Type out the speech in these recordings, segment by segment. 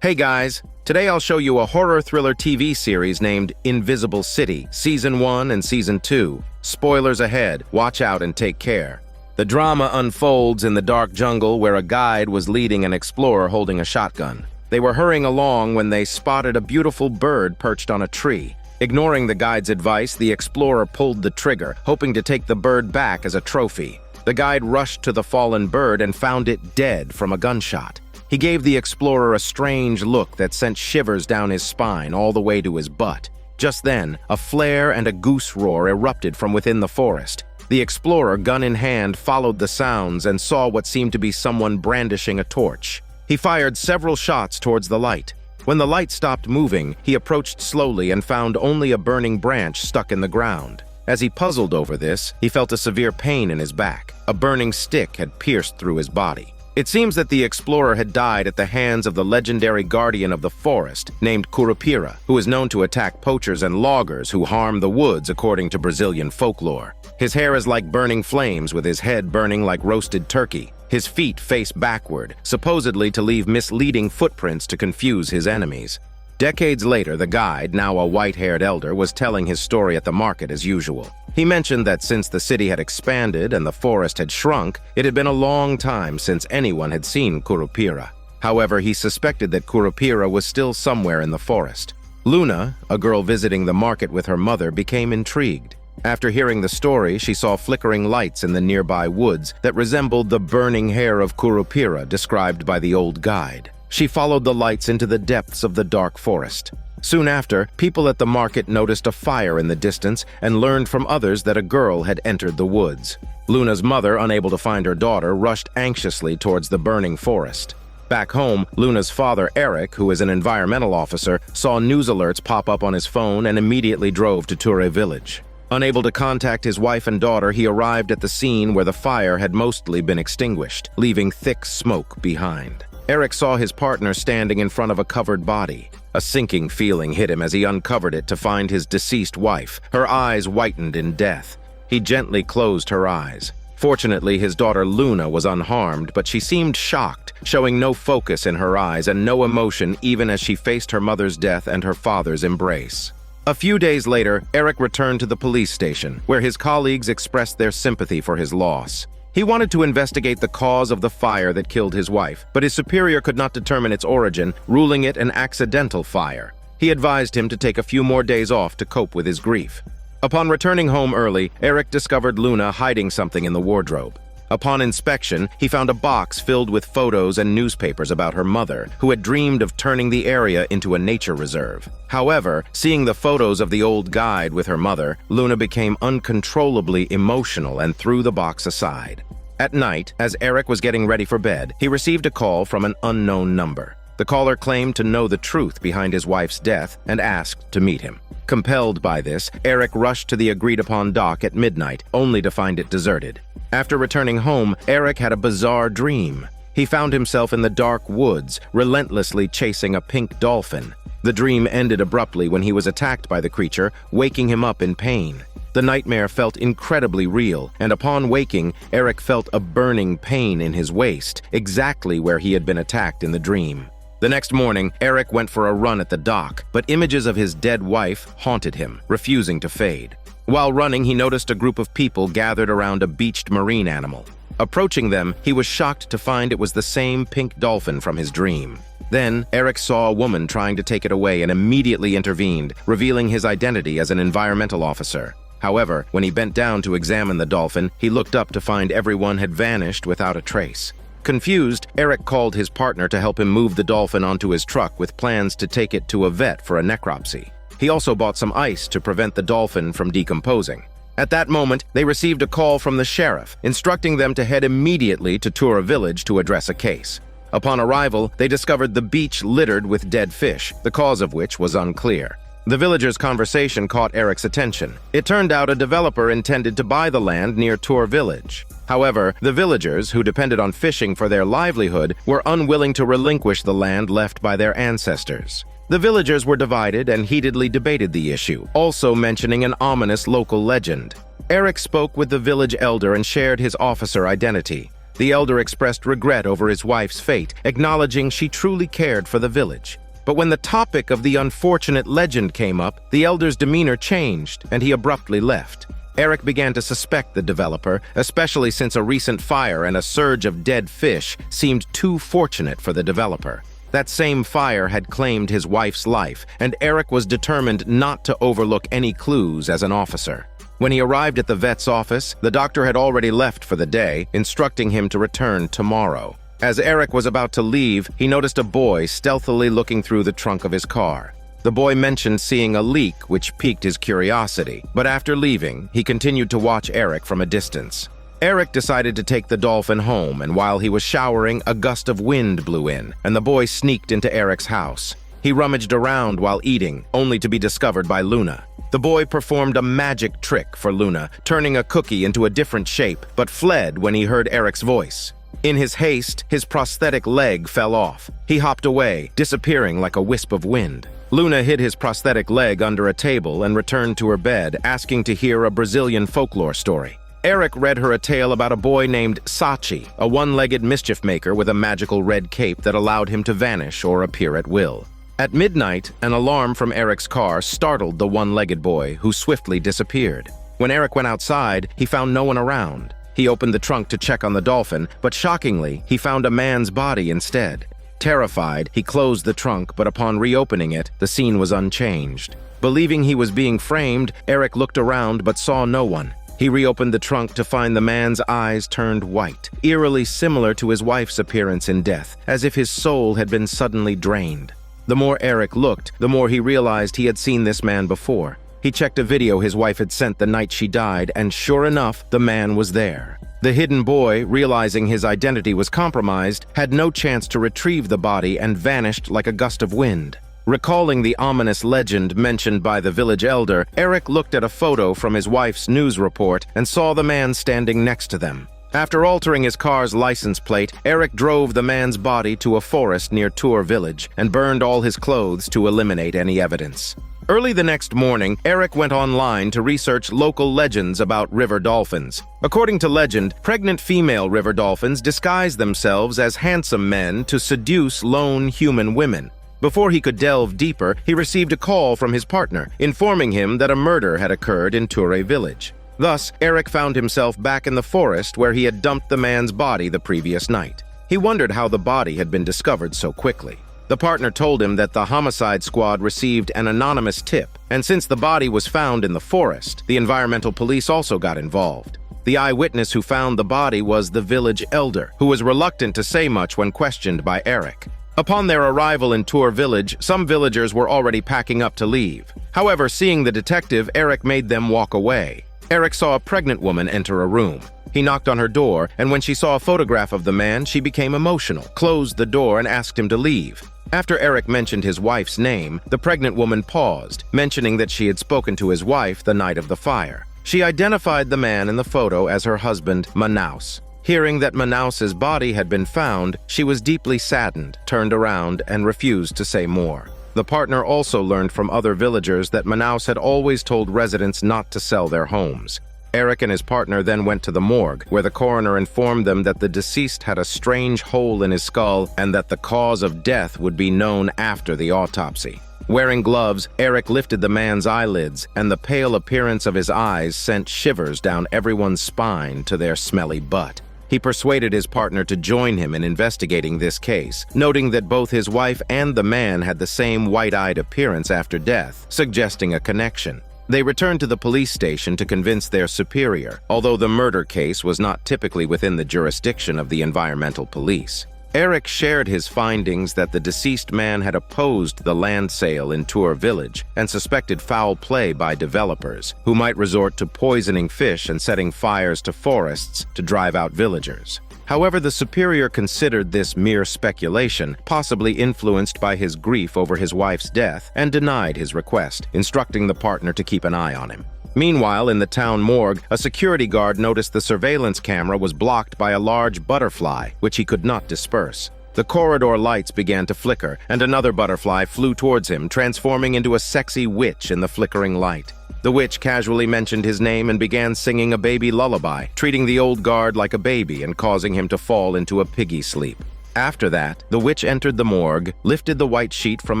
Hey guys, today I'll show you a horror thriller TV series named Invisible City, Season 1 and Season 2. Spoilers ahead, watch out and take care. The drama unfolds in the dark jungle where a guide was leading an explorer holding a shotgun. They were hurrying along when they spotted a beautiful bird perched on a tree. Ignoring the guide's advice, the explorer pulled the trigger, hoping to take the bird back as a trophy. The guide rushed to the fallen bird and found it dead from a gunshot. He gave the explorer a strange look that sent shivers down his spine all the way to his butt. Just then, a flare and a goose roar erupted from within the forest. The explorer, gun in hand, followed the sounds and saw what seemed to be someone brandishing a torch. He fired several shots towards the light. When the light stopped moving, he approached slowly and found only a burning branch stuck in the ground. As he puzzled over this, he felt a severe pain in his back. A burning stick had pierced through his body. It seems that the explorer had died at the hands of the legendary guardian of the forest named Curupira, who is known to attack poachers and loggers who harm the woods according to Brazilian folklore. His hair is like burning flames, with his head burning like roasted turkey. His feet face backward, supposedly to leave misleading footprints to confuse his enemies. Decades later, the guide, now a white-haired elder, was telling his story at the market as usual. He mentioned that since the city had expanded and the forest had shrunk, it had been a long time since anyone had seen Curupira. However, he suspected that Curupira was still somewhere in the forest. Luna, a girl visiting the market with her mother, became intrigued. After hearing the story, she saw flickering lights in the nearby woods that resembled the burning hair of Curupira described by the old guide. She followed the lights into the depths of the dark forest. Soon after, people at the market noticed a fire in the distance and learned from others that a girl had entered the woods. Luna's mother, unable to find her daughter, rushed anxiously towards the burning forest. Back home, Luna's father, Eric, who is an environmental officer, saw news alerts pop up on his phone and immediately drove to Ture village. Unable to contact his wife and daughter, he arrived at the scene where the fire had mostly been extinguished, leaving thick smoke behind. Eric saw his partner standing in front of a covered body. A sinking feeling hit him as he uncovered it to find his deceased wife, her eyes whitened in death. He gently closed her eyes. Fortunately, his daughter Luna was unharmed, but she seemed shocked, showing no focus in her eyes and no emotion even as she faced her mother's death and her father's embrace. A few days later, Eric returned to the police station, where his colleagues expressed their sympathy for his loss. He wanted to investigate the cause of the fire that killed his wife, but his superior could not determine its origin, ruling it an accidental fire. He advised him to take a few more days off to cope with his grief. Upon returning home early, Eric discovered Luna hiding something in the wardrobe. Upon inspection, he found a box filled with photos and newspapers about her mother, who had dreamed of turning the area into a nature reserve. However, seeing the photos of the old guide with her mother, Luna became uncontrollably emotional and threw the box aside. At night, as Eric was getting ready for bed, he received a call from an unknown number. The caller claimed to know the truth behind his wife's death and asked to meet him. Compelled by this, Eric rushed to the agreed-upon dock at midnight, only to find it deserted. After returning home, Eric had a bizarre dream. He found himself in the dark woods, relentlessly chasing a pink dolphin. The dream ended abruptly when he was attacked by the creature, waking him up in pain. The nightmare felt incredibly real, and upon waking, Eric felt a burning pain in his waist, exactly where he had been attacked in the dream. The next morning, Eric went for a run at the dock, but images of his dead wife haunted him, refusing to fade. While running, he noticed a group of people gathered around a beached marine animal. Approaching them, he was shocked to find it was the same pink dolphin from his dream. Then, Eric saw a woman trying to take it away and immediately intervened, revealing his identity as an environmental officer. However, when he bent down to examine the dolphin, he looked up to find everyone had vanished without a trace. Confused, Eric called his partner to help him move the dolphin onto his truck with plans to take it to a vet for a necropsy. He also bought some ice to prevent the dolphin from decomposing. At that moment, they received a call from the sheriff, instructing them to head immediately to Ture village to address a case. Upon arrival, they discovered the beach littered with dead fish, the cause of which was unclear. The villagers' conversation caught Eric's attention. It turned out a developer intended to buy the land near Ture village. However, the villagers, who depended on fishing for their livelihood, were unwilling to relinquish the land left by their ancestors. The villagers were divided and heatedly debated the issue, also mentioning an ominous local legend. Eric spoke with the village elder and shared his officer identity. The elder expressed regret over his wife's fate, acknowledging she truly cared for the village. But when the topic of the unfortunate legend came up, the elder's demeanor changed, and he abruptly left. Eric began to suspect the developer, especially since a recent fire and a surge of dead fish seemed too fortunate for the developer. That same fire had claimed his wife's life, and Eric was determined not to overlook any clues as an officer. When he arrived at the vet's office, the doctor had already left for the day, instructing him to return tomorrow. As Eric was about to leave, he noticed a boy stealthily looking through the trunk of his car. The boy mentioned seeing a leak, which piqued his curiosity, but after leaving, he continued to watch Eric from a distance. Eric decided to take the dolphin home, and while he was showering, a gust of wind blew in, and the boy sneaked into Eric's house. He rummaged around while eating, only to be discovered by Luna. The boy performed a magic trick for Luna, turning a cookie into a different shape, but fled when he heard Eric's voice. In his haste, his prosthetic leg fell off. He hopped away, disappearing like a wisp of wind. Luna hid his prosthetic leg under a table and returned to her bed, asking to hear a Brazilian folklore story. Eric read her a tale about a boy named Sachi, a one-legged mischief maker with a magical red cape that allowed him to vanish or appear at will. At midnight, an alarm from Eric's car startled the one-legged boy, who swiftly disappeared. When Eric went outside, he found no one around. He opened the trunk to check on the dolphin, but shockingly, he found a man's body instead. Terrified, he closed the trunk, but upon reopening it, the scene was unchanged. Believing he was being framed, Eric looked around but saw no one. He reopened the trunk to find the man's eyes turned white, eerily similar to his wife's appearance in death, as if his soul had been suddenly drained. The more Eric looked, the more he realized he had seen this man before. He checked a video his wife had sent the night she died, and sure enough, the man was there. The hidden boy, realizing his identity was compromised, had no chance to retrieve the body and vanished like a gust of wind. Recalling the ominous legend mentioned by the village elder, Eric looked at a photo from his wife's news report and saw the man standing next to them. After altering his car's license plate, Eric drove the man's body to a forest near Tour Village and burned all his clothes to eliminate any evidence. Early the next morning, Eric went online to research local legends about river dolphins. According to legend, pregnant female river dolphins disguise themselves as handsome men to seduce lone human women. Before he could delve deeper, he received a call from his partner, informing him that a murder had occurred in Tour Village. Thus, Eric found himself back in the forest where he had dumped the man's body the previous night. He wondered how the body had been discovered so quickly. The partner told him that the homicide squad received an anonymous tip, and since the body was found in the forest, the environmental police also got involved. The eyewitness who found the body was the village elder, who was reluctant to say much when questioned by Eric. Upon their arrival in Tour Village, some villagers were already packing up to leave. However, seeing the detective, Eric made them walk away. Eric saw a pregnant woman enter a room. He knocked on her door, and when she saw a photograph of the man, she became emotional, closed the door, and asked him to leave. After Eric mentioned his wife's name, the pregnant woman paused, mentioning that she had spoken to his wife the night of the fire. She identified the man in the photo as her husband, Manaus. Hearing that Manaus's body had been found, she was deeply saddened, turned around, and refused to say more. The partner also learned from other villagers that Manaus had always told residents not to sell their homes. Eric and his partner then went to the morgue, where the coroner informed them that the deceased had a strange hole in his skull and that the cause of death would be known after the autopsy. Wearing gloves, Eric lifted the man's eyelids, and the pale appearance of his eyes sent shivers down everyone's spine to their smelly butt. He persuaded his partner to join him in investigating this case, noting that both his wife and the man had the same white-eyed appearance after death, suggesting a connection. They returned to the police station to convince their superior, although the murder case was not typically within the jurisdiction of the environmental police. Eric shared his findings that the deceased man had opposed the land sale in Tour Village and suspected foul play by developers, who might resort to poisoning fish and setting fires to forests to drive out villagers. However, the superior considered this mere speculation, possibly influenced by his grief over his wife's death, and denied his request, instructing the partner to keep an eye on him. Meanwhile, in the town morgue, a security guard noticed the surveillance camera was blocked by a large butterfly, which he could not disperse. The corridor lights began to flicker, and another butterfly flew towards him, transforming into a sexy witch in the flickering light. The witch casually mentioned his name and began singing a baby lullaby, treating the old guard like a baby and causing him to fall into a piggy sleep. After that, the witch entered the morgue, lifted the white sheet from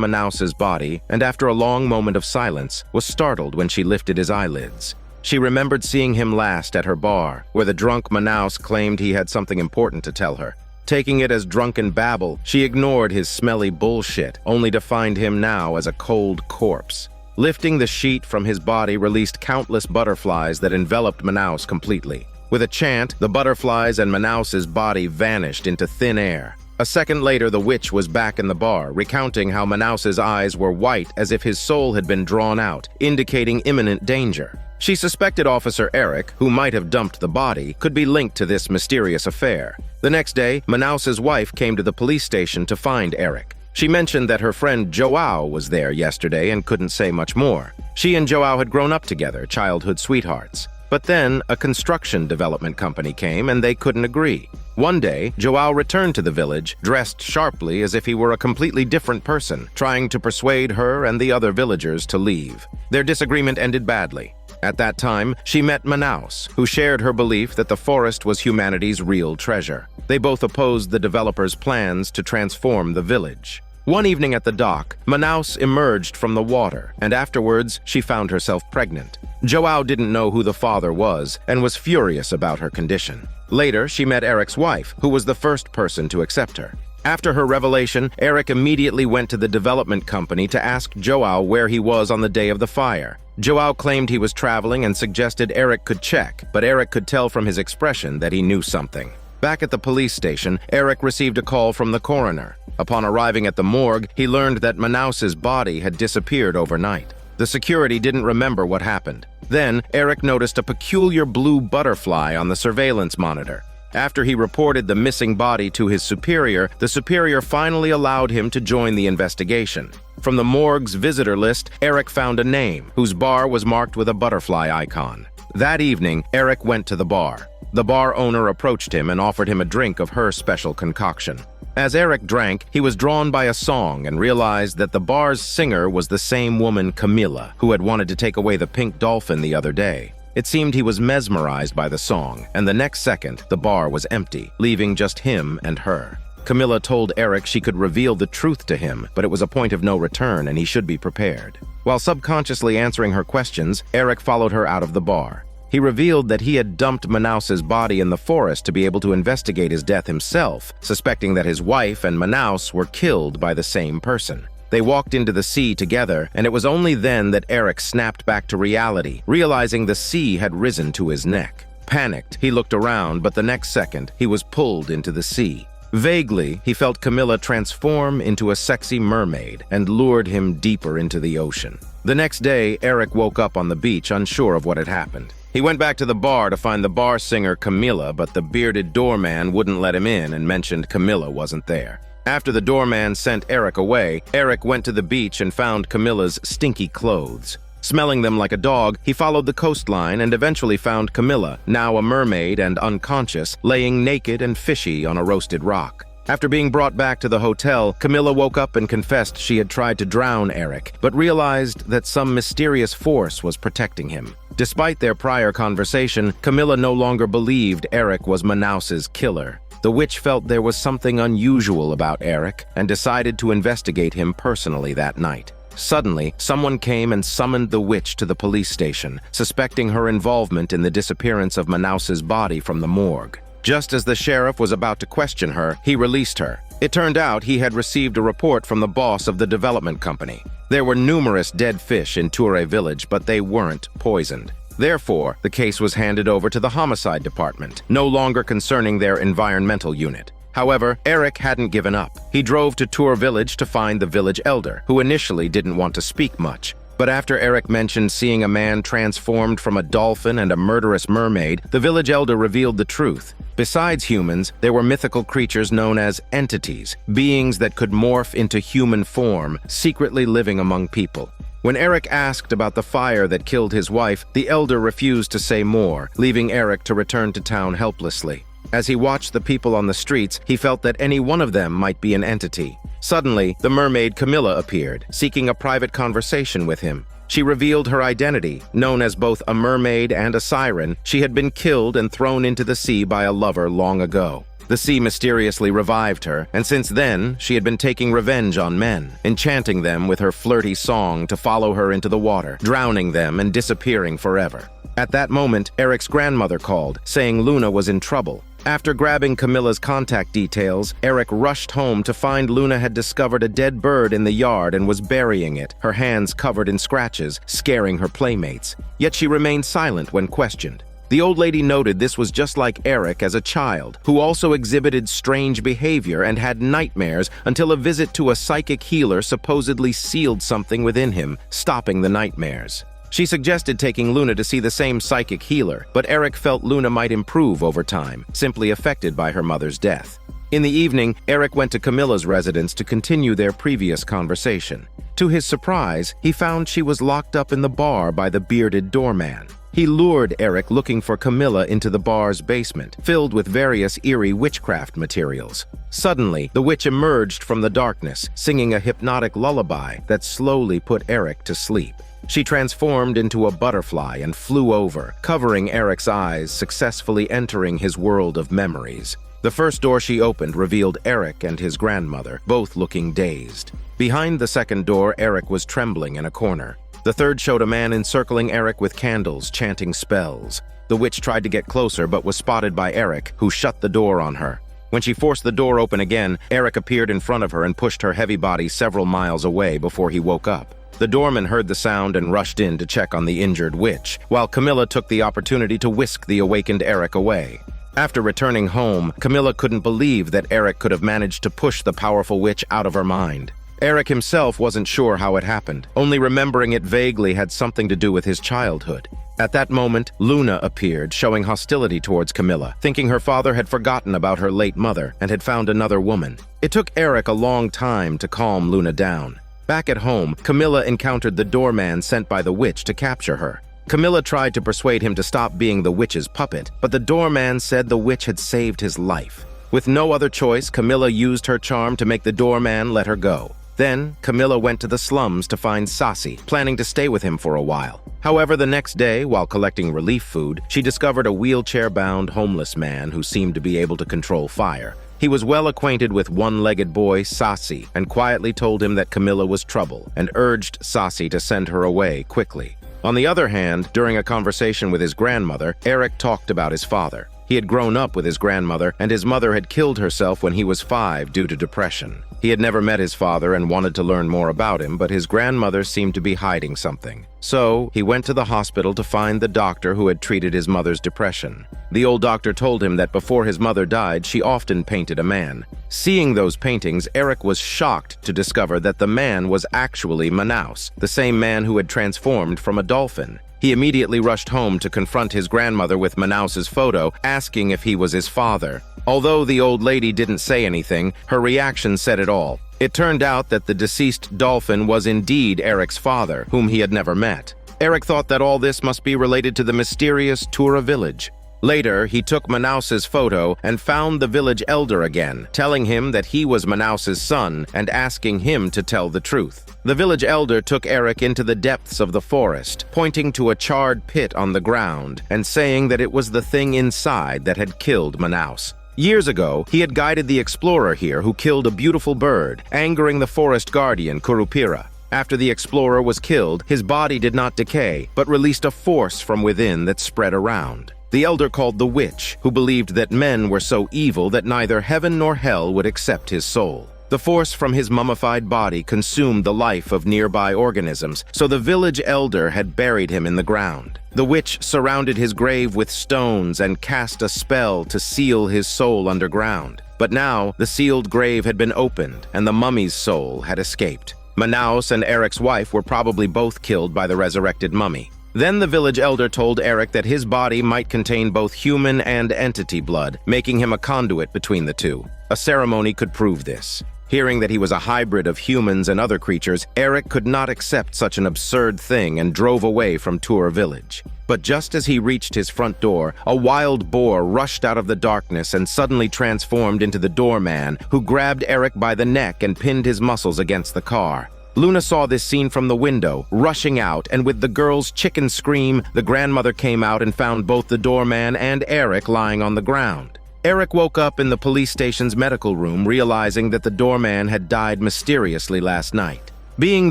Manaus's body, and after a long moment of silence, was startled when she lifted his eyelids. She remembered seeing him last at her bar, where the drunk Manaus claimed he had something important to tell her. Taking it as drunken babble, she ignored his smelly bullshit, only to find him now as a cold corpse. Lifting the sheet from his body released countless butterflies that enveloped Manaus completely. With a chant, the butterflies and Manaus's body vanished into thin air. A second later, the witch was back in the bar, recounting how Manaus's eyes were white as if his soul had been drawn out, indicating imminent danger. She suspected Officer Eric, who might have dumped the body, could be linked to this mysterious affair. The next day, Manaus's wife came to the police station to find Eric. She mentioned that her friend Joao was there yesterday and couldn't say much more. She and Joao had grown up together, childhood sweethearts. But then, a construction development company came and they couldn't agree. One day, Joao returned to the village, dressed sharply as if he were a completely different person, trying to persuade her and the other villagers to leave. Their disagreement ended badly. At that time, she met Manaus, who shared her belief that the forest was humanity's real treasure. They both opposed the developers' plans to transform the village. One evening at the dock, Manaus emerged from the water, and afterwards, she found herself pregnant. Joao didn't know who the father was and was furious about her condition. Later, she met Eric's wife, who was the first person to accept her. After her revelation, Eric immediately went to the development company to ask Joao where he was on the day of the fire. Joao claimed he was traveling and suggested Eric could check, but Eric could tell from his expression that he knew something. Back at the police station, Eric received a call from the coroner. Upon arriving at the morgue, he learned that Manaus's body had disappeared overnight. The security didn't remember what happened. Then, Eric noticed a peculiar blue butterfly on the surveillance monitor. After he reported the missing body to his superior, the superior finally allowed him to join the investigation. From the morgue's visitor list, Eric found a name, whose bar was marked with a butterfly icon. That evening, Eric went to the bar. The bar owner approached him and offered him a drink of her special concoction. As Eric drank, he was drawn by a song and realized that the bar's singer was the same woman, Camilla, who had wanted to take away the pink dolphin the other day. It seemed he was mesmerized by the song, and the next second, the bar was empty, leaving just him and her. Camilla told Eric she could reveal the truth to him, but it was a point of no return and he should be prepared. While subconsciously answering her questions, Eric followed her out of the bar. He revealed that he had dumped Manaus's body in the forest to be able to investigate his death himself, suspecting that his wife and Manaus were killed by the same person. They walked into the sea together, and it was only then that Eric snapped back to reality, realizing the sea had risen to his neck. Panicked, he looked around, but the next second, he was pulled into the sea. Vaguely, he felt Camilla transform into a sexy mermaid and lured him deeper into the ocean. The next day, Eric woke up on the beach unsure of what had happened. He went back to the bar to find the bar singer Camilla, but the bearded doorman wouldn't let him in and mentioned Camilla wasn't there. After the doorman sent Eric away, Eric went to the beach and found Camilla's stinky clothes. Smelling them like a dog, he followed the coastline and eventually found Camilla, now a mermaid and unconscious, laying naked and fishy on a roasted rock. After being brought back to the hotel, Camilla woke up and confessed she had tried to drown Eric, but realized that some mysterious force was protecting him. Despite their prior conversation, Camilla no longer believed Eric was Manaus's killer. The witch felt there was something unusual about Eric and decided to investigate him personally that night. Suddenly, someone came and summoned the witch to the police station, suspecting her involvement in the disappearance of Manaus's body from the morgue. Just as the sheriff was about to question her, he released her. It turned out he had received a report from the boss of the development company. There were numerous dead fish in Ture village, but they weren't poisoned. Therefore, the case was handed over to the homicide department, no longer concerning their environmental unit. However, Eric hadn't given up. He drove to Ture village to find the village elder, who initially didn't want to speak much. But after Eric mentioned seeing a man transformed from a dolphin and a murderous mermaid, the village elder revealed the truth. Besides humans, there were mythical creatures known as entities, beings that could morph into human form, secretly living among people. When Eric asked about the fire that killed his wife, the elder refused to say more, leaving Eric to return to town helplessly. As he watched the people on the streets, he felt that any one of them might be an entity. Suddenly, the mermaid Camilla appeared, seeking a private conversation with him. She revealed her identity. Known as both a mermaid and a siren, she had been killed and thrown into the sea by a lover long ago. The sea mysteriously revived her, and since then, she had been taking revenge on men, enchanting them with her flirty song to follow her into the water, drowning them and disappearing forever. At that moment, Eric's grandmother called, saying Luna was in trouble. After grabbing Camilla's contact details, Eric rushed home to find Luna had discovered a dead bird in the yard and was burying it, her hands covered in scratches, scaring her playmates. Yet she remained silent when questioned. The old lady noted this was just like Eric as a child, who also exhibited strange behavior and had nightmares until a visit to a psychic healer supposedly sealed something within him, stopping the nightmares. She suggested taking Luna to see the same psychic healer, but Eric felt Luna might improve over time, simply affected by her mother's death. In the evening, Eric went to Camilla's residence to continue their previous conversation. To his surprise, he found she was locked up in the bar by the bearded doorman. He lured Eric looking for Camilla into the bar's basement, filled with various eerie witchcraft materials. Suddenly, the witch emerged from the darkness, singing a hypnotic lullaby that slowly put Eric to sleep. She transformed into a butterfly and flew over, covering Eric's eyes, successfully entering his world of memories. The first door she opened revealed Eric and his grandmother, both looking dazed. Behind the second door, Eric was trembling in a corner. The third showed a man encircling Eric with candles, chanting spells. The witch tried to get closer but was spotted by Eric, who shut the door on her. When she forced the door open again, Eric appeared in front of her and pushed her heavy body several miles away before he woke up. The doorman heard the sound and rushed in to check on the injured witch, while Camilla took the opportunity to whisk the awakened Eric away. After returning home, Camilla couldn't believe that Eric could have managed to push the powerful witch out of her mind. Eric himself wasn't sure how it happened, only remembering it vaguely had something to do with his childhood. At that moment, Luna appeared, showing hostility towards Camilla, thinking her father had forgotten about her late mother and had found another woman. It took Eric a long time to calm Luna down. Back at home, Camilla encountered the doorman sent by the witch to capture her. Camilla tried to persuade him to stop being the witch's puppet, but the doorman said the witch had saved his life. With no other choice, Camilla used her charm to make the doorman let her go. Then, Camilla went to the slums to find Sasi, planning to stay with him for a while. However, the next day, while collecting relief food, she discovered a wheelchair-bound homeless man who seemed to be able to control fire. He was well acquainted with one-legged boy, Sasi, and quietly told him that Camilla was trouble, and urged Sasi to send her away quickly. On the other hand, during a conversation with his grandmother, Eric talked about his father. He had grown up with his grandmother, and his mother had killed herself when he was 5 due to depression. He had never met his father and wanted to learn more about him, but his grandmother seemed to be hiding something. So, he went to the hospital to find the doctor who had treated his mother's depression. The old doctor told him that before his mother died, she often painted a man. Seeing those paintings, Eric was shocked to discover that the man was actually Manaus, the same man who had transformed from a dolphin. He immediately rushed home to confront his grandmother with Manaus's photo, asking if he was his father. Although the old lady didn't say anything, her reaction said it all. It turned out that the deceased dolphin was indeed Eric's father, whom he had never met. Eric thought that all this must be related to the mysterious Tura village. Later, he took Manaus's photo and found the village elder again, telling him that he was Manaus's son and asking him to tell the truth. The village elder took Eric into the depths of the forest, pointing to a charred pit on the ground and saying that it was the thing inside that had killed Manaus. Years ago, he had guided the explorer here who killed a beautiful bird, angering the forest guardian, Curupira. After the explorer was killed, his body did not decay, but released a force from within that spread around. The elder called the witch, who believed that men were so evil that neither heaven nor hell would accept his soul. The force from his mummified body consumed the life of nearby organisms, so the village elder had buried him in the ground. The witch surrounded his grave with stones and cast a spell to seal his soul underground. But now, the sealed grave had been opened, and the mummy's soul had escaped. Manaus and Eric's wife were probably both killed by the resurrected mummy. Then the village elder told Eric that his body might contain both human and entity blood, making him a conduit between the two. A ceremony could prove this. Hearing that he was a hybrid of humans and other creatures, Eric could not accept such an absurd thing and drove away from Tura village. But just as he reached his front door, a wild boar rushed out of the darkness and suddenly transformed into the doorman, who grabbed Eric by the neck and pinned his muscles against the car. Luna saw this scene from the window, rushing out, and with the girl's chicken scream, the grandmother came out and found both the doorman and Eric lying on the ground. Eric woke up in the police station's medical room, realizing that the doorman had died mysteriously last night. Being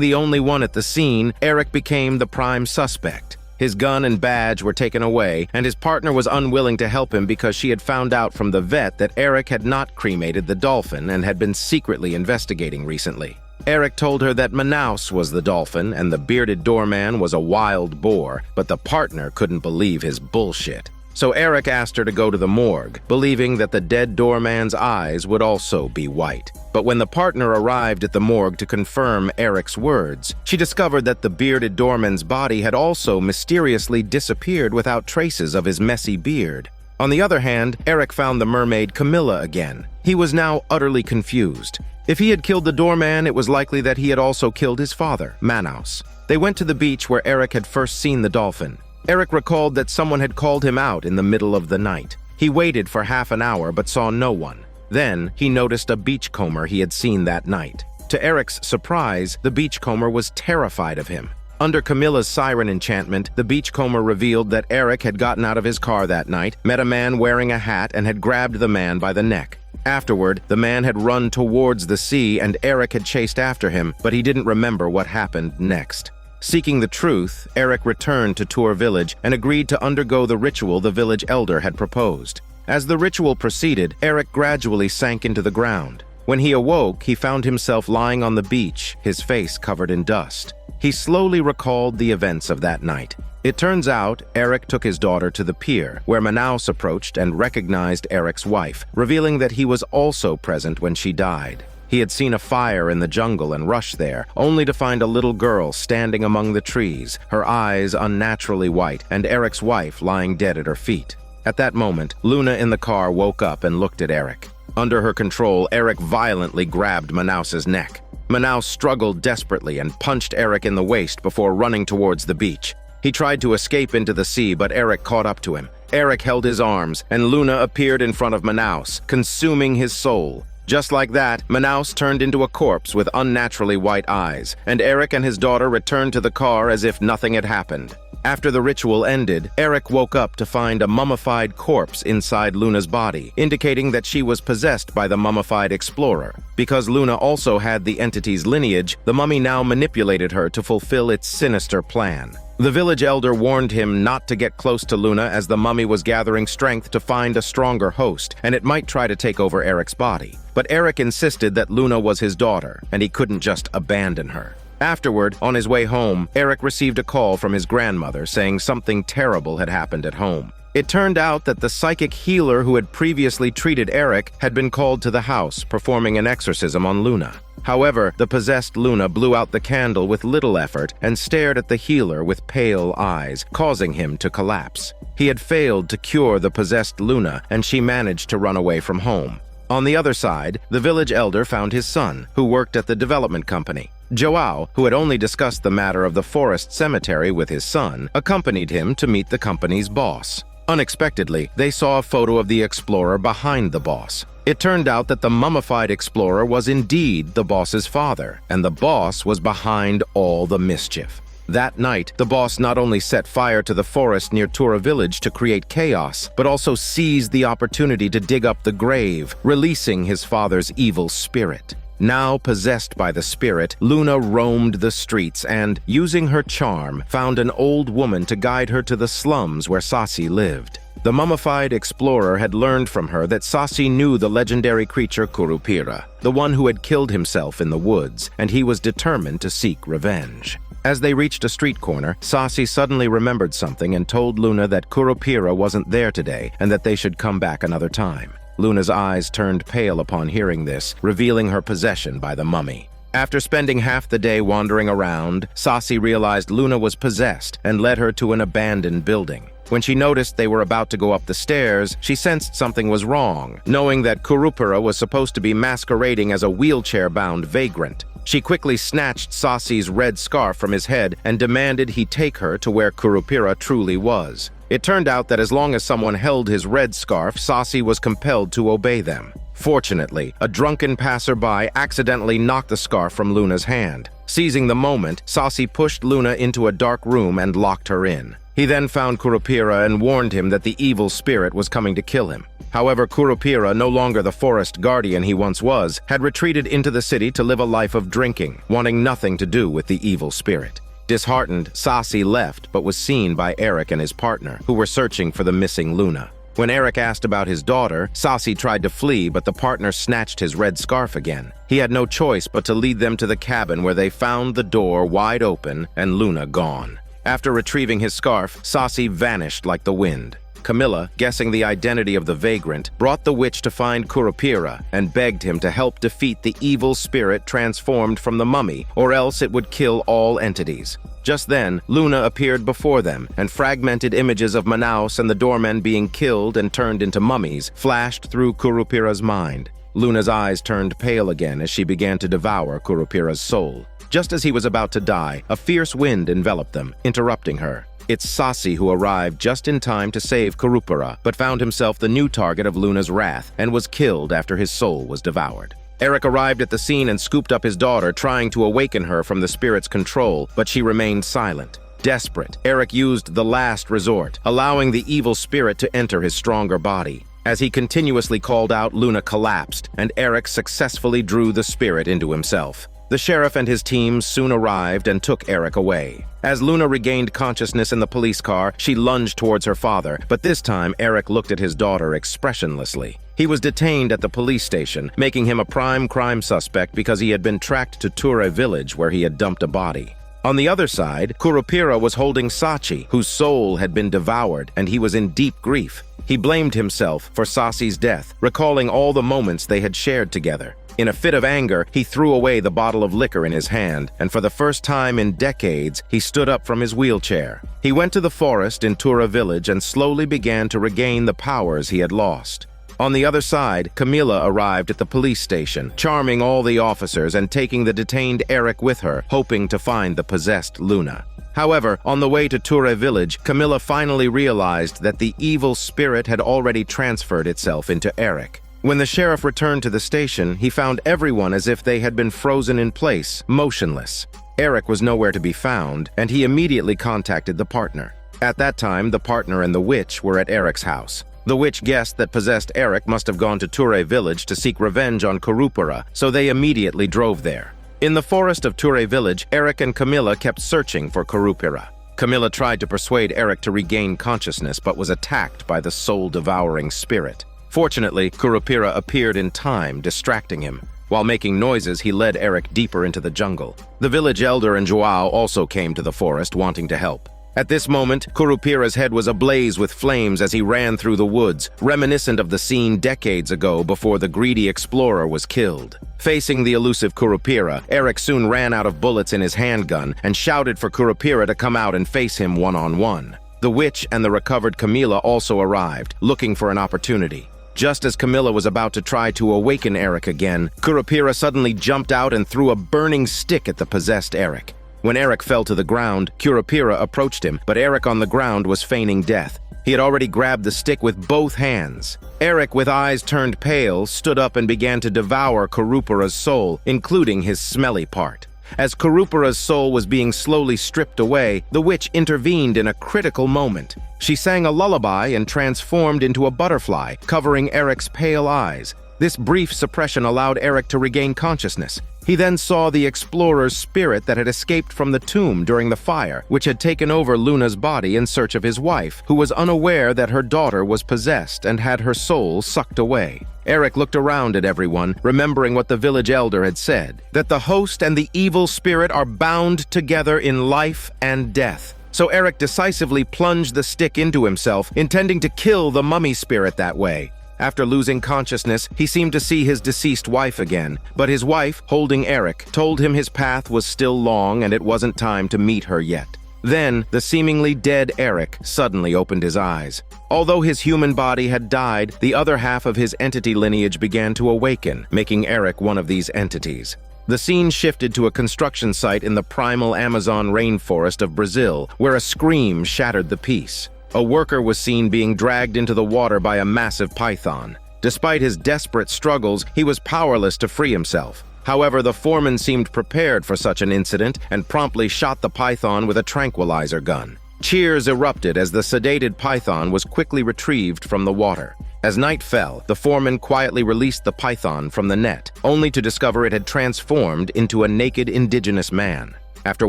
the only one at the scene, Eric became the prime suspect. His gun and badge were taken away, and his partner was unwilling to help him because she had found out from the vet that Eric had not cremated the dolphin and had been secretly investigating recently. Eric told her that Manaus was the dolphin and the bearded doorman was a wild boar, but the partner couldn't believe his bullshit. So Eric asked her to go to the morgue, believing that the dead doorman's eyes would also be white. But when the partner arrived at the morgue to confirm Eric's words, she discovered that the bearded doorman's body had also mysteriously disappeared without traces of his messy beard. On the other hand, Eric found the mermaid Camilla again. He was now utterly confused. If he had killed the doorman, it was likely that he had also killed his father, Manaus. They went to the beach where Eric had first seen the dolphin. Eric recalled that someone had called him out in the middle of the night. He waited for half an hour but saw no one. Then, he noticed a beachcomber he had seen that night. To Eric's surprise, the beachcomber was terrified of him. Under Camilla's siren enchantment, the beachcomber revealed that Eric had gotten out of his car that night, met a man wearing a hat, and had grabbed the man by the neck. Afterward, the man had run towards the sea and Eric had chased after him, but he didn't remember what happened next. Seeking the truth, Eric returned to Tour Village and agreed to undergo the ritual the village elder had proposed. As the ritual proceeded, Eric gradually sank into the ground. When he awoke, he found himself lying on the beach, his face covered in dust. He slowly recalled the events of that night. It turns out, Eric took his daughter to the pier, where Manaus approached and recognized Eric's wife, revealing that he was also present when she died. He had seen a fire in the jungle and rushed there, only to find a little girl standing among the trees, her eyes unnaturally white, and Eric's wife lying dead at her feet. At that moment, Luna in the car woke up and looked at Eric. Under her control, Eric violently grabbed Manaus's neck. Manaus struggled desperately and punched Eric in the waist before running towards the beach. He tried to escape into the sea, but Eric caught up to him. Eric held his arms, and Luna appeared in front of Manaus, consuming his soul. Just like that, Manaus turned into a corpse with unnaturally white eyes, and Eric and his daughter returned to the car as if nothing had happened. After the ritual ended, Eric woke up to find a mummified corpse inside Luna's body, indicating that she was possessed by the mummified explorer. Because Luna also had the entity's lineage, the mummy now manipulated her to fulfill its sinister plan. The village elder warned him not to get close to Luna as the mummy was gathering strength to find a stronger host, and it might try to take over Eric's body. But Eric insisted that Luna was his daughter, and he couldn't just abandon her. Afterward, on his way home, Eric received a call from his grandmother saying something terrible had happened at home. It turned out that the psychic healer who had previously treated Eric had been called to the house, performing an exorcism on Luna. However, the possessed Luna blew out the candle with little effort and stared at the healer with pale eyes, causing him to collapse. He had failed to cure the possessed Luna, and she managed to run away from home. On the other side, the village elder found his son, who worked at the development company. Joao, who had only discussed the matter of the forest cemetery with his son, accompanied him to meet the company's boss. Unexpectedly, they saw a photo of the explorer behind the boss. It turned out that the mummified explorer was indeed the boss's father, and the boss was behind all the mischief. That night, the boss not only set fire to the forest near Tura village to create chaos, but also seized the opportunity to dig up the grave, releasing his father's evil spirit. Now possessed by the spirit, Luna roamed the streets and, using her charm, found an old woman to guide her to the slums where Sasi lived. The mummified explorer had learned from her that Sasi knew the legendary creature Curupira, the one who had killed himself in the woods, and he was determined to seek revenge. As they reached a street corner, Sasi suddenly remembered something and told Luna that Curupira wasn't there today and that they should come back another time. Luna's eyes turned pale upon hearing this, revealing her possession by the mummy. After spending half the day wandering around, Sasi realized Luna was possessed and led her to an abandoned building. When she noticed they were about to go up the stairs, she sensed something was wrong, knowing that Curupira was supposed to be masquerading as a wheelchair-bound vagrant. She quickly snatched Sasi's red scarf from his head and demanded he take her to where Kurupira truly was. It turned out that as long as someone held his red scarf, Sasi was compelled to obey them. Fortunately, a drunken passerby accidentally knocked the scarf from Luna's hand. Seizing the moment, Sasi pushed Luna into a dark room and locked her in. He then found Kurupira and warned him that the evil spirit was coming to kill him. However, Kurupira, no longer the forest guardian he once was, had retreated into the city to live a life of drinking, wanting nothing to do with the evil spirit. Disheartened, Sasi left but was seen by Eric and his partner, who were searching for the missing Luna. When Eric asked about his daughter, Sasi tried to flee, but the partner snatched his red scarf again. He had no choice but to lead them to the cabin where they found the door wide open and Luna gone. After retrieving his scarf, Sasi vanished like the wind. Camilla, guessing the identity of the vagrant, brought the witch to find Kurupira and begged him to help defeat the evil spirit transformed from the mummy, or else it would kill all entities. Just then, Luna appeared before them, and fragmented images of Manaus and the doormen being killed and turned into mummies flashed through Kurupira's mind. Luna's eyes turned pale again as she began to devour Kurupira's soul. Just as he was about to die, a fierce wind enveloped them, interrupting her. It's Sasi who arrived just in time to save Kurupira, but found himself the new target of Luna's wrath and was killed after his soul was devoured. Eric arrived at the scene and scooped up his daughter, trying to awaken her from the spirit's control, but she remained silent. Desperate, Eric used the last resort, allowing the evil spirit to enter his stronger body. As he continuously called out, Luna collapsed, and Eric successfully drew the spirit into himself. The sheriff and his team soon arrived and took Eric away. As Luna regained consciousness in the police car, she lunged towards her father, but this time Eric looked at his daughter expressionlessly. He was detained at the police station, making him a prime crime suspect because he had been tracked to Ture village where he had dumped a body. On the other side, Kurupira was holding Sachi, whose soul had been devoured, and he was in deep grief. He blamed himself for Sasi's death, recalling all the moments they had shared together. In a fit of anger, he threw away the bottle of liquor in his hand, and for the first time in decades, he stood up from his wheelchair. He went to the forest in Tura village and slowly began to regain the powers he had lost. On the other side, Camilla arrived at the police station, charming all the officers and taking the detained Eric with her, hoping to find the possessed Luna. However, on the way to Ture village, Camilla finally realized that the evil spirit had already transferred itself into Eric. When the sheriff returned to the station, he found everyone as if they had been frozen in place, motionless. Eric was nowhere to be found, and he immediately contacted the partner. At that time, the partner and the witch were at Eric's house. The witch guessed that possessed Eric must have gone to Ture village to seek revenge on Kurupira, so they immediately drove there. In the forest of Ture village, Eric and Camilla kept searching for Kurupira. Camilla tried to persuade Eric to regain consciousness, but was attacked by the soul-devouring spirit. Fortunately, Kurupira appeared in time, distracting him. While making noises, he led Eric deeper into the jungle. The village elder and Joao also came to the forest, wanting to help. At this moment, Kurupira's head was ablaze with flames as he ran through the woods, reminiscent of the scene decades ago before the greedy explorer was killed. Facing the elusive Kurupira, Eric soon ran out of bullets in his handgun and shouted for Kurupira to come out and face him one-on-one. The witch and the recovered Camilla also arrived, looking for an opportunity. Just as Camilla was about to try to awaken Eric again, Kurupira suddenly jumped out and threw a burning stick at the possessed Eric. When Eric fell to the ground, Kurupira approached him, but Eric on the ground was feigning death. He had already grabbed the stick with both hands. Eric, with eyes turned pale, stood up and began to devour Kurupira's soul, including his smelly part. As Kurupira's soul was being slowly stripped away, the witch intervened in a critical moment. She sang a lullaby and transformed into a butterfly, covering Eric's pale eyes. This brief suppression allowed Eric to regain consciousness. He then saw the explorer's spirit that had escaped from the tomb during the fire, which had taken over Luna's body in search of his wife, who was unaware that her daughter was possessed and had her soul sucked away. Eric looked around at everyone, remembering what the village elder had said, that the host and the evil spirit are bound together in life and death. So Eric decisively plunged the stick into himself, intending to kill the mummy spirit that way. After losing consciousness, he seemed to see his deceased wife again, but his wife, holding Eric, told him his path was still long and it wasn't time to meet her yet. Then, the seemingly dead Eric suddenly opened his eyes. Although his human body had died, the other half of his entity lineage began to awaken, making Eric one of these entities. The scene shifted to a construction site in the primal Amazon rainforest of Brazil, where a scream shattered the peace. A worker was seen being dragged into the water by a massive python. Despite his desperate struggles, he was powerless to free himself. However, the foreman seemed prepared for such an incident and promptly shot the python with a tranquilizer gun. Cheers erupted as the sedated python was quickly retrieved from the water. As night fell, the foreman quietly released the python from the net, only to discover it had transformed into a naked indigenous man. After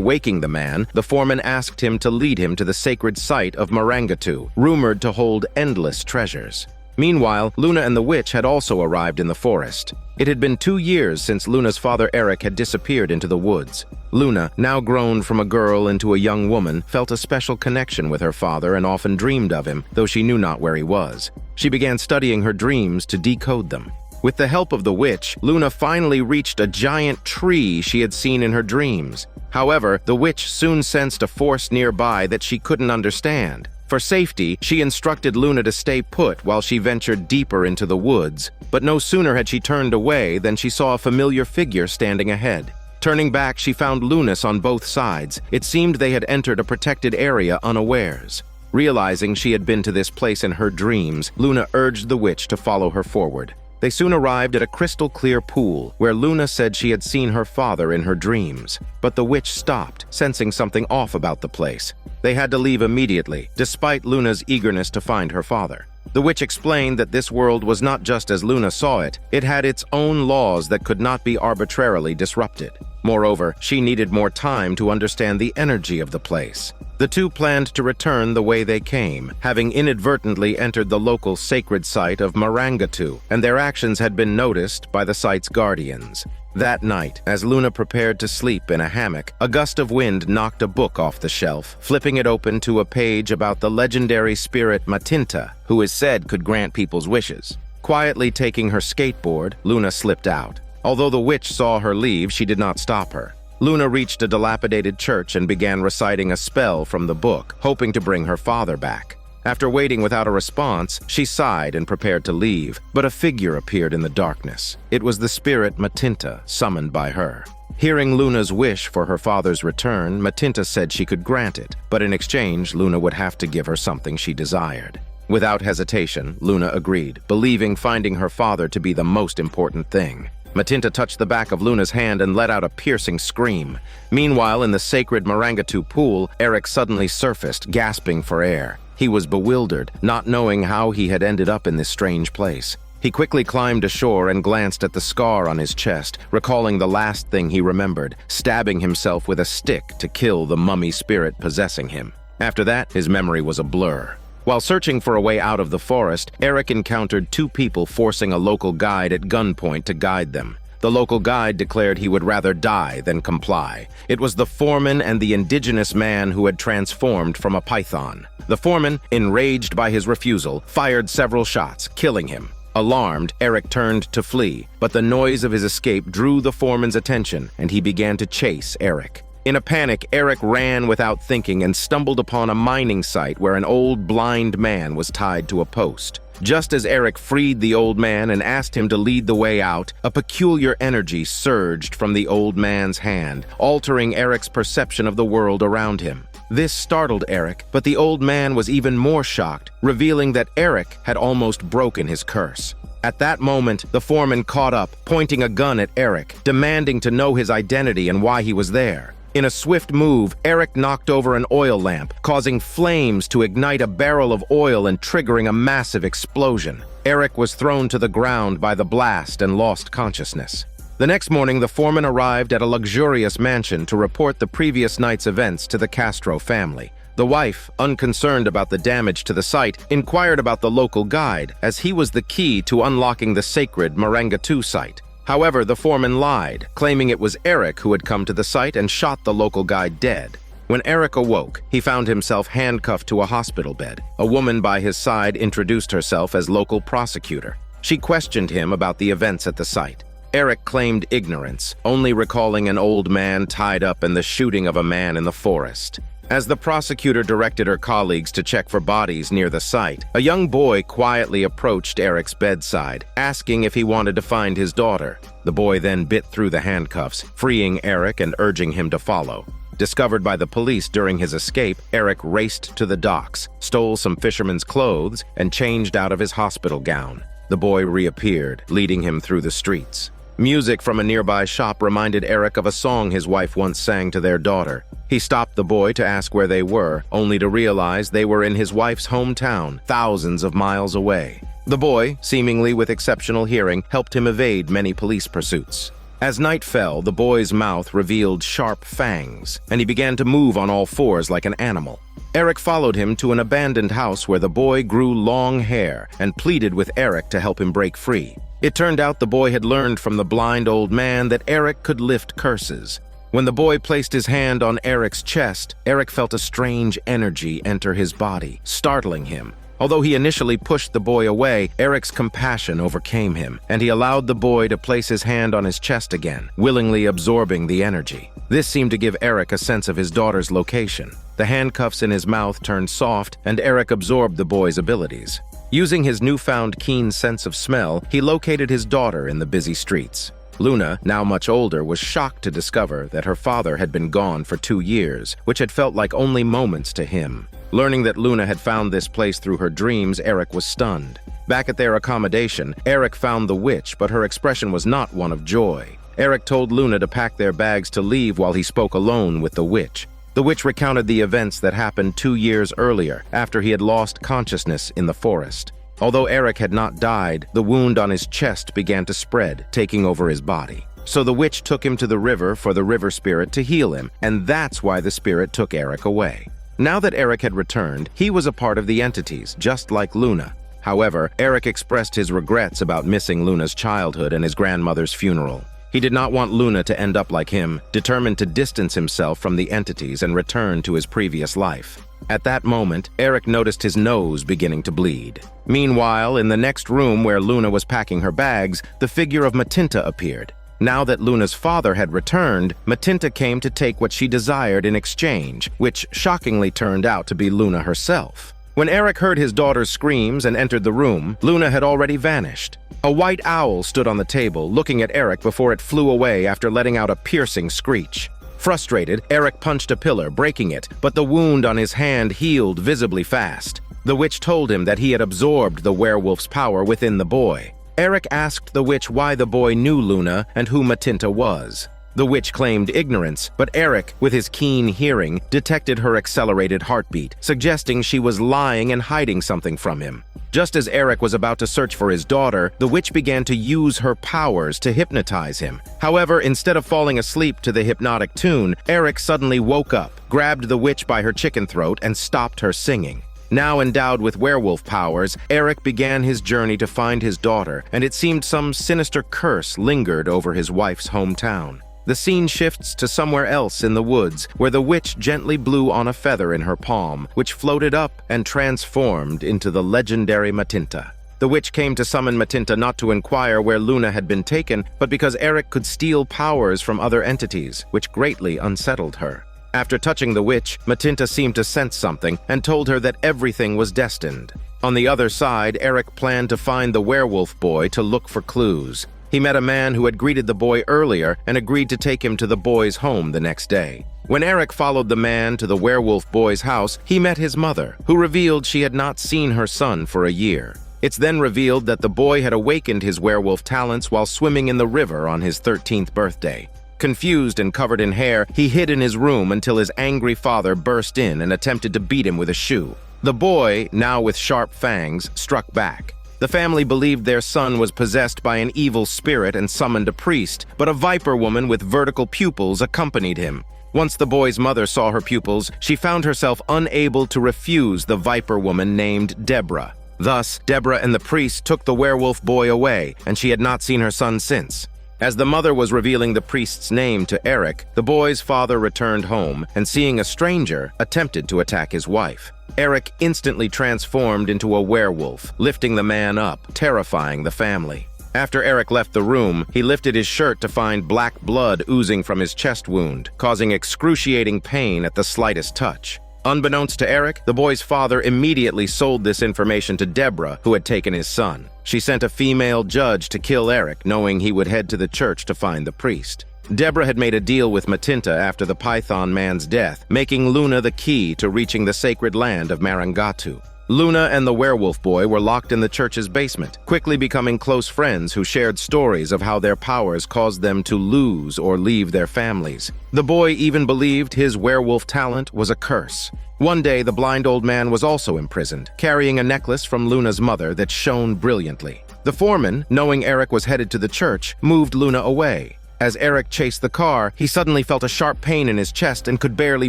waking the man, the foreman asked him to lead him to the sacred site of Marangatu, rumored to hold endless treasures. Meanwhile, Luna and the witch had also arrived in the forest. It had been 2 years since Luna's father Eric had disappeared into the woods. Luna, now grown from a girl into a young woman, felt a special connection with her father and often dreamed of him, though she knew not where he was. She began studying her dreams to decode them. With the help of the witch, Luna finally reached a giant tree she had seen in her dreams. However, the witch soon sensed a force nearby that she couldn't understand. For safety, she instructed Luna to stay put while she ventured deeper into the woods. But no sooner had she turned away than she saw a familiar figure standing ahead. Turning back, she found Lunas on both sides. It seemed they had entered a protected area unawares. Realizing she had been to this place in her dreams, Luna urged the witch to follow her forward. They soon arrived at a crystal-clear pool, where Luna said she had seen her father in her dreams. But the witch stopped, sensing something off about the place. They had to leave immediately, despite Luna's eagerness to find her father. The witch explained that this world was not just as Luna saw it, it had its own laws that could not be arbitrarily disrupted. Moreover, she needed more time to understand the energy of the place. The two planned to return the way they came, having inadvertently entered the local sacred site of Marangatu, and their actions had been noticed by the site's guardians. That night, as Luna prepared to sleep in a hammock, a gust of wind knocked a book off the shelf, flipping it open to a page about the legendary spirit Matinta, who is said could grant people's wishes. Quietly taking her skateboard, Luna slipped out. Although the witch saw her leave, she did not stop her. Luna reached a dilapidated church and began reciting a spell from the book, hoping to bring her father back. After waiting without a response, she sighed and prepared to leave, but a figure appeared in the darkness. It was the spirit Matinta, summoned by her. Hearing Luna's wish for her father's return, Matinta said she could grant it, but in exchange, Luna would have to give her something she desired. Without hesitation, Luna agreed, believing finding her father to be the most important thing. Matinta touched the back of Luna's hand and let out a piercing scream. Meanwhile, in the sacred Marangatu pool, Eric suddenly surfaced, gasping for air. He was bewildered, not knowing how he had ended up in this strange place. He quickly climbed ashore and glanced at the scar on his chest, recalling the last thing he remembered, stabbing himself with a stick to kill the mummy spirit possessing him. After that, his memory was a blur. While searching for a way out of the forest, Eric encountered 2 people forcing a local guide at gunpoint to guide them. The local guide declared he would rather die than comply. It was the foreman and the indigenous man who had transformed from a python. The foreman, enraged by his refusal, fired several shots, killing him. Alarmed, Eric turned to flee, but the noise of his escape drew the foreman's attention, and he began to chase Eric. In a panic, Eric ran without thinking and stumbled upon a mining site where an old blind man was tied to a post. Just as Eric freed the old man and asked him to lead the way out, a peculiar energy surged from the old man's hand, altering Eric's perception of the world around him. This startled Eric, but the old man was even more shocked, revealing that Eric had almost broken his curse. At that moment, the foreman caught up, pointing a gun at Eric, demanding to know his identity and why he was there. In a swift move, Eric knocked over an oil lamp, causing flames to ignite a barrel of oil and triggering a massive explosion. Eric was thrown to the ground by the blast and lost consciousness. The next morning, the foreman arrived at a luxurious mansion to report the previous night's events to the Castro family. The wife, unconcerned about the damage to the site, inquired about the local guide, as he was the key to unlocking the sacred Marangatu site. However, the foreman lied, claiming it was Eric who had come to the site and shot the local guide dead. When Eric awoke, he found himself handcuffed to a hospital bed. A woman by his side introduced herself as local prosecutor. She questioned him about the events at the site. Eric claimed ignorance, only recalling an old man tied up in the shooting of a man in the forest. As the prosecutor directed her colleagues to check for bodies near the site, a young boy quietly approached Eric's bedside, asking if he wanted to find his daughter. The boy then bit through the handcuffs, freeing Eric and urging him to follow. Discovered by the police during his escape, Eric raced to the docks, stole some fisherman's clothes, and changed out of his hospital gown. The boy reappeared, leading him through the streets. Music from a nearby shop reminded Eric of a song his wife once sang to their daughter. He stopped the boy to ask where they were, only to realize they were in his wife's hometown, thousands of miles away. The boy, seemingly with exceptional hearing, helped him evade many police pursuits. As night fell, the boy's mouth revealed sharp fangs, and he began to move on all fours like an animal. Eric followed him to an abandoned house where the boy grew long hair and pleaded with Eric to help him break free. It turned out the boy had learned from the blind old man that Eric could lift curses. When the boy placed his hand on Eric's chest, Eric felt a strange energy enter his body, startling him. Although he initially pushed the boy away, Eric's compassion overcame him, and he allowed the boy to place his hand on his chest again, willingly absorbing the energy. This seemed to give Eric a sense of his daughter's location. The handcuffs in his mouth turned soft, and Eric absorbed the boy's abilities. Using his newfound keen sense of smell, he located his daughter in the busy streets. Luna, now much older, was shocked to discover that her father had been gone for 2 years, which had felt like only moments to him. Learning that Luna had found this place through her dreams, Eric was stunned. Back at their accommodation, Eric found the witch, but her expression was not one of joy. Eric told Luna to pack their bags to leave while he spoke alone with the witch. The witch recounted the events that happened 2 years earlier, after he had lost consciousness in the forest. Although Eric had not died, the wound on his chest began to spread, taking over his body. So the witch took him to the river for the river spirit to heal him, and that's why the spirit took Eric away. Now that Eric had returned, he was a part of the entities, just like Luna. However, Eric expressed his regrets about missing Luna's childhood and his grandmother's funeral. He did not want Luna to end up like him, determined to distance himself from the entities and return to his previous life. At that moment, Eric noticed his nose beginning to bleed. Meanwhile, in the next room where Luna was packing her bags, the figure of Matinta appeared. Now that Luna's father had returned, Matinta came to take what she desired in exchange, which shockingly turned out to be Luna herself. When Eric heard his daughter's screams and entered the room, Luna had already vanished. A white owl stood on the table, looking at Eric before it flew away after letting out a piercing screech. Frustrated, Eric punched a pillar, breaking it, but the wound on his hand healed visibly fast. The witch told him that he had absorbed the werewolf's power within the boy. Eric asked the witch why the boy knew Luna and who Matinta was. The witch claimed ignorance, but Eric, with his keen hearing, detected her accelerated heartbeat, suggesting she was lying and hiding something from him. Just as Eric was about to search for his daughter, the witch began to use her powers to hypnotize him. However, instead of falling asleep to the hypnotic tune, Eric suddenly woke up, grabbed the witch by her chicken throat, and stopped her singing. Now endowed with werewolf powers, Eric began his journey to find his daughter, and it seemed some sinister curse lingered over his wife's hometown. The scene shifts to somewhere else in the woods, where the witch gently blew on a feather in her palm, which floated up and transformed into the legendary Matinta. The witch came to summon Matinta not to inquire where Luna had been taken, but because Eric could steal powers from other entities, which greatly unsettled her. After touching the witch, Matinta seemed to sense something and told her that everything was destined. On the other side, Eric planned to find the werewolf boy to look for clues. He met a man who had greeted the boy earlier and agreed to take him to the boy's home the next day. When Eric followed the man to the werewolf boy's house, he met his mother, who revealed she had not seen her son for a year. It's then revealed that the boy had awakened his werewolf talents while swimming in the river on his 13th birthday. Confused and covered in hair, he hid in his room until his angry father burst in and attempted to beat him with a shoe. The boy, now with sharp fangs, struck back. The family believed their son was possessed by an evil spirit and summoned a priest, but a viper woman with vertical pupils accompanied him. Once the boy's mother saw her pupils, she found herself unable to refuse the viper woman named Deborah. Thus, Deborah and the priest took the werewolf boy away, and she had not seen her son since. As the mother was revealing the priest's name to Eric, the boy's father returned home and, seeing a stranger, attempted to attack his wife. Eric instantly transformed into a werewolf, lifting the man up, terrifying the family. After Eric left the room, he lifted his shirt to find black blood oozing from his chest wound, causing excruciating pain at the slightest touch. Unbeknownst to Eric, the boy's father immediately sold this information to Deborah, who had taken his son. She sent a female judge to kill Eric, knowing he would head to the church to find the priest. Deborah had made a deal with Matinta after the Python man's death, making Luna the key to reaching the sacred land of Marangatu. Luna and the werewolf boy were locked in the church's basement, quickly becoming close friends who shared stories of how their powers caused them to lose or leave their families. The boy even believed his werewolf talent was a curse. One day, the blind old man was also imprisoned, carrying a necklace from Luna's mother that shone brilliantly. The foreman, knowing Eric was headed to the church, moved Luna away. As Eric chased the car, he suddenly felt a sharp pain in his chest and could barely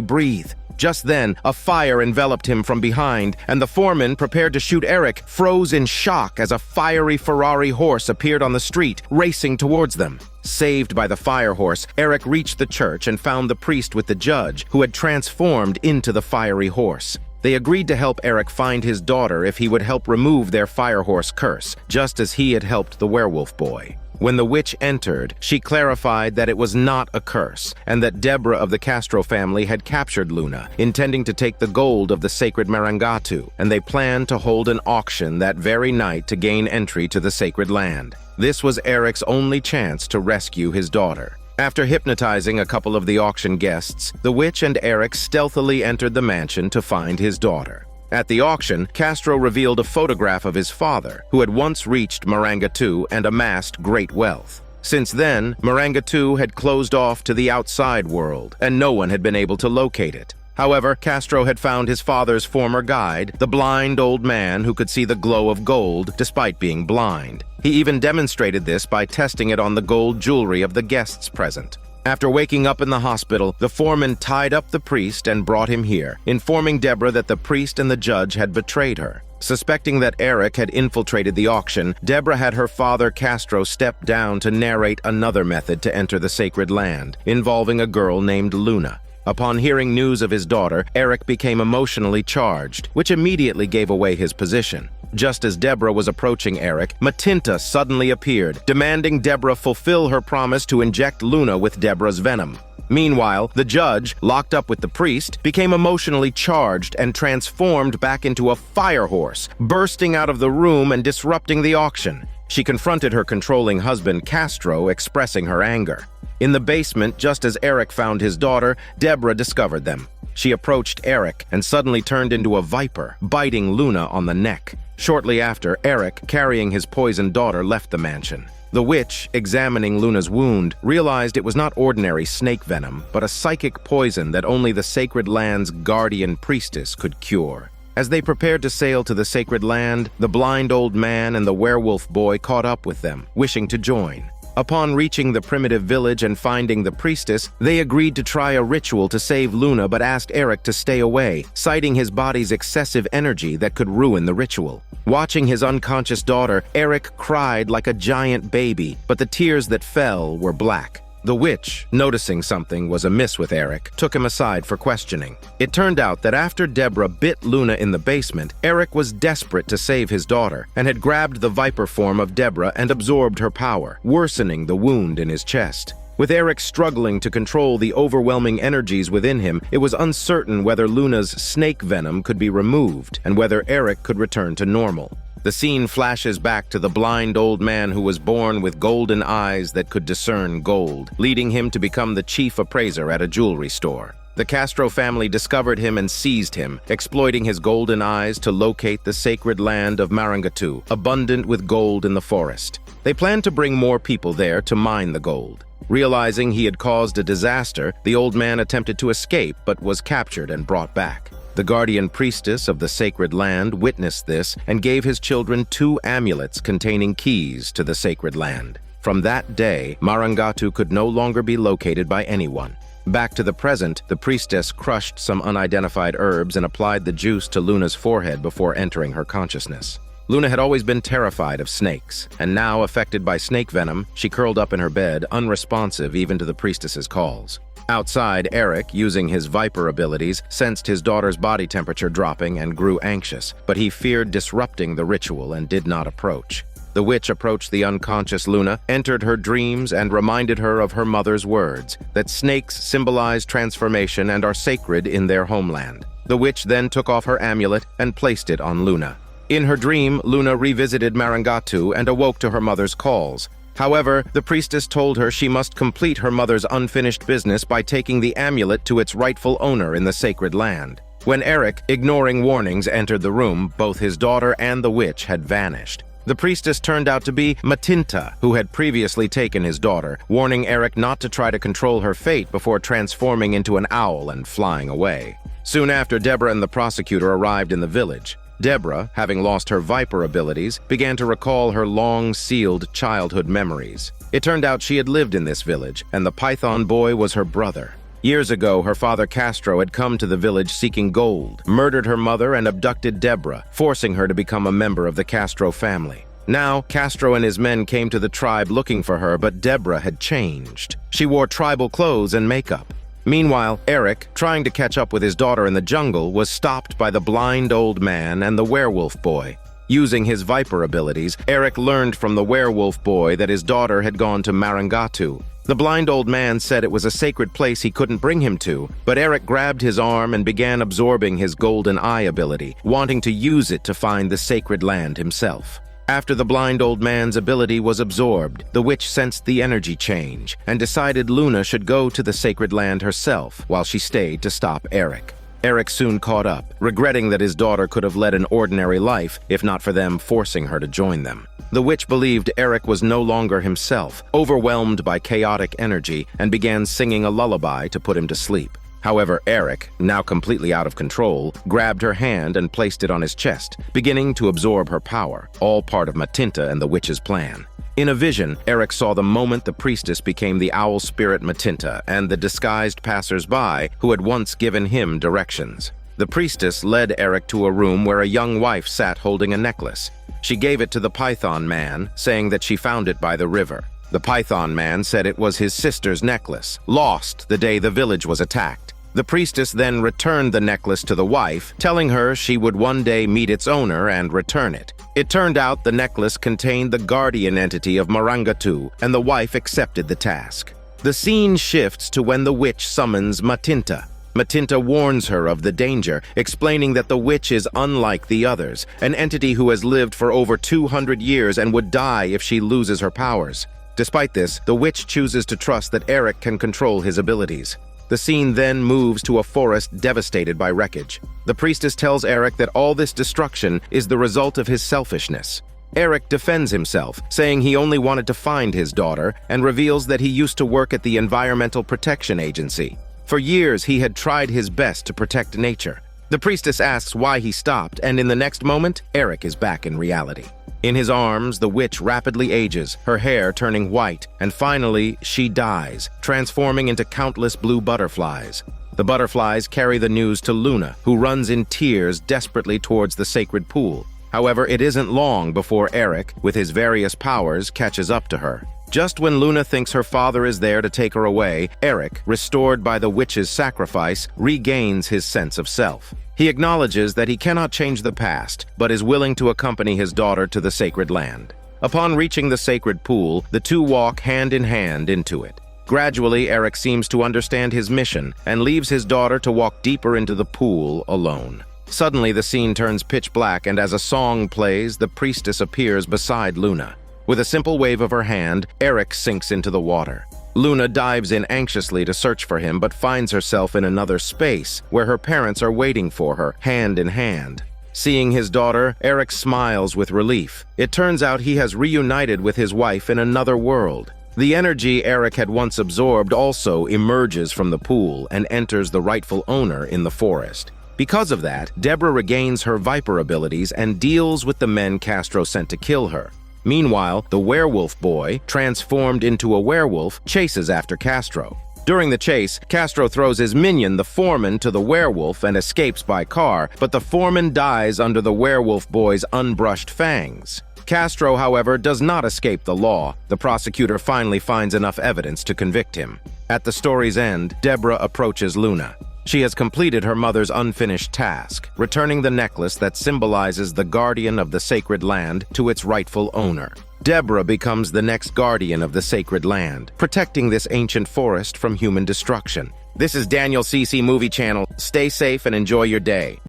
breathe. Just then, a fire enveloped him from behind, and the foreman, prepared to shoot Eric, froze in shock as a fiery Ferrari horse appeared on the street, racing towards them. Saved by the fire horse, Eric reached the church and found the priest with the judge, who had transformed into the fiery horse. They agreed to help Eric find his daughter if he would help remove their fire horse curse, just as he had helped the werewolf boy. When the witch entered, she clarified that it was not a curse, and that Deborah of the Castro family had captured Luna, intending to take the gold of the sacred Marangatu, and they planned to hold an auction that very night to gain entry to the sacred land. This was Eric's only chance to rescue his daughter. After hypnotizing a couple of the auction guests, the witch and Eric stealthily entered the mansion to find his daughter. At the auction, Castro revealed a photograph of his father, who had once reached Marangatu and amassed great wealth. Since then, Marangatu had closed off to the outside world, and no one had been able to locate it. However, Castro had found his father's former guide, the blind old man who could see the glow of gold despite being blind. He even demonstrated this by testing it on the gold jewelry of the guests present. After waking up in the hospital, the foreman tied up the priest and brought him here, informing Deborah that the priest and the judge had betrayed her. Suspecting that Eric had infiltrated the auction, Deborah had her father Castro step down to narrate another method to enter the sacred land, involving a girl named Luna. Upon hearing news of his daughter, Eric became emotionally charged, which immediately gave away his position. Just as Deborah was approaching Eric, Matinta suddenly appeared, demanding Deborah fulfill her promise to inject Luna with Deborah's venom. Meanwhile, the judge, locked up with the priest, became emotionally charged and transformed back into a fire horse, bursting out of the room and disrupting the auction. She confronted her controlling husband, Castro, expressing her anger. In the basement, just as Eric found his daughter, Deborah discovered them. She approached Eric and suddenly turned into a viper, biting Luna on the neck. Shortly after, Eric, carrying his poisoned daughter, left the mansion. The witch, examining Luna's wound, realized it was not ordinary snake venom, but a psychic poison that only the sacred land's guardian priestess could cure. As they prepared to sail to the sacred land, the blind old man and the werewolf boy caught up with them, wishing to join. Upon reaching the primitive village and finding the priestess, they agreed to try a ritual to save Luna but asked Eric to stay away, citing his body's excessive energy that could ruin the ritual. Watching his unconscious daughter, Eric cried like a giant baby, but the tears that fell were black. The witch, noticing something was amiss with Eric, took him aside for questioning. It turned out that after Deborah bit Luna in the basement, Eric was desperate to save his daughter and had grabbed the viper form of Deborah and absorbed her power, worsening the wound in his chest. With Eric struggling to control the overwhelming energies within him, it was uncertain whether Luna's snake venom could be removed and whether Eric could return to normal. The scene flashes back to the blind old man who was born with golden eyes that could discern gold, leading him to become the chief appraiser at a jewelry store. The Castro family discovered him and seized him, exploiting his golden eyes to locate the sacred land of Marangatu, abundant with gold in the forest. They planned to bring more people there to mine the gold. Realizing he had caused a disaster, the old man attempted to escape but was captured and brought back. The guardian priestess of the sacred land witnessed this and gave his children 2 amulets containing keys to the sacred land. From that day, Marangatu could no longer be located by anyone. Back to the present, the priestess crushed some unidentified herbs and applied the juice to Luna's forehead before entering her consciousness. Luna had always been terrified of snakes, and now, affected by snake venom, she curled up in her bed, unresponsive even to the priestess's calls. Outside, Eric, using his viper abilities, sensed his daughter's body temperature dropping and grew anxious, but he feared disrupting the ritual and did not approach. The witch approached the unconscious Luna, entered her dreams, and reminded her of her mother's words, that snakes symbolize transformation and are sacred in their homeland. The witch then took off her amulet and placed it on Luna. In her dream, Luna revisited Marangatu and awoke to her mother's calls. However, the priestess told her she must complete her mother's unfinished business by taking the amulet to its rightful owner in the sacred land. When Eric, ignoring warnings, entered the room, both his daughter and the witch had vanished. The priestess turned out to be Matinta, who had previously taken his daughter, warning Eric not to try to control her fate before transforming into an owl and flying away. Soon after, Deborah and the prosecutor arrived in the village. Deborah, having lost her viper abilities, began to recall her long-sealed childhood memories. It turned out she had lived in this village, and the Python boy was her brother. Years ago, her father Castro had come to the village seeking gold, murdered her mother, and abducted Deborah, forcing her to become a member of the Castro family. Now, Castro and his men came to the tribe looking for her, but Deborah had changed. She wore tribal clothes and makeup. Meanwhile, Eric, trying to catch up with his daughter in the jungle, was stopped by the blind old man and the werewolf boy. Using his viper abilities, Eric learned from the werewolf boy that his daughter had gone to Marangatu. The blind old man said it was a sacred place he couldn't bring him to, but Eric grabbed his arm and began absorbing his golden eye ability, wanting to use it to find the sacred land himself. After the blind old man's ability was absorbed, the witch sensed the energy change and decided Luna should go to the sacred land herself while she stayed to stop Eric. Eric soon caught up, regretting that his daughter could have led an ordinary life if not for them forcing her to join them. The witch believed Eric was no longer himself, overwhelmed by chaotic energy, and began singing a lullaby to put him to sleep. However, Eric, now completely out of control, grabbed her hand and placed it on his chest, beginning to absorb her power, all part of Matinta and the witch's plan. In a vision, Eric saw the moment the priestess became the owl spirit Matinta and the disguised passers-by who had once given him directions. The priestess led Eric to a room where a young wife sat holding a necklace. She gave it to the Python man, saying that she found it by the river. The Python man said it was his sister's necklace, lost the day the village was attacked. The priestess then returned the necklace to the wife, telling her she would one day meet its owner and return it. It turned out the necklace contained the guardian entity of Marangatu, and the wife accepted the task. The scene shifts to when the witch summons Matinta. Matinta warns her of the danger, explaining that the witch is unlike the others, an entity who has lived for over 200 years and would die if she loses her powers. Despite this, the witch chooses to trust that Eric can control his abilities. The scene then moves to a forest devastated by wreckage. The priestess tells Eric that all this destruction is the result of his selfishness. Eric defends himself, saying he only wanted to find his daughter, and reveals that he used to work at the Environmental Protection Agency. For years, he had tried his best to protect nature. The priestess asks why he stopped, and in the next moment, Eric is back in reality. In his arms, the witch rapidly ages, her hair turning white, and finally, she dies, transforming into countless blue butterflies. The butterflies carry the news to Luna, who runs in tears desperately towards the sacred pool. However, it isn't long before Eric, with his various powers, catches up to her. Just when Luna thinks her father is there to take her away, Eric, restored by the witch's sacrifice, regains his sense of self. He acknowledges that he cannot change the past, but is willing to accompany his daughter to the sacred land. Upon reaching the sacred pool, the two walk hand in hand into it. Gradually, Eric seems to understand his mission and leaves his daughter to walk deeper into the pool alone. Suddenly, the scene turns pitch black, and as a song plays, the priestess appears beside Luna. With a simple wave of her hand, Eric sinks into the water. Luna dives in anxiously to search for him, but finds herself in another space where her parents are waiting for her, hand in hand. Seeing his daughter, Eric smiles with relief. It turns out he has reunited with his wife in another world. The energy Eric had once absorbed also emerges from the pool and enters the rightful owner in the forest. Because of that, Deborah regains her viper abilities and deals with the men Castro sent to kill her. Meanwhile, the werewolf boy, transformed into a werewolf, chases after Castro. During the chase, Castro throws his minion, the foreman, to the werewolf and escapes by car, but the foreman dies under the werewolf boy's unbrushed fangs. Castro, however, does not escape the law. The prosecutor finally finds enough evidence to convict him. At the story's end, Deborah approaches Luna. She has completed her mother's unfinished task, returning the necklace that symbolizes the guardian of the sacred land to its rightful owner. Deborah becomes the next guardian of the sacred land, protecting this ancient forest from human destruction. This is Daniel CC Movie Channel. Stay safe and enjoy your day.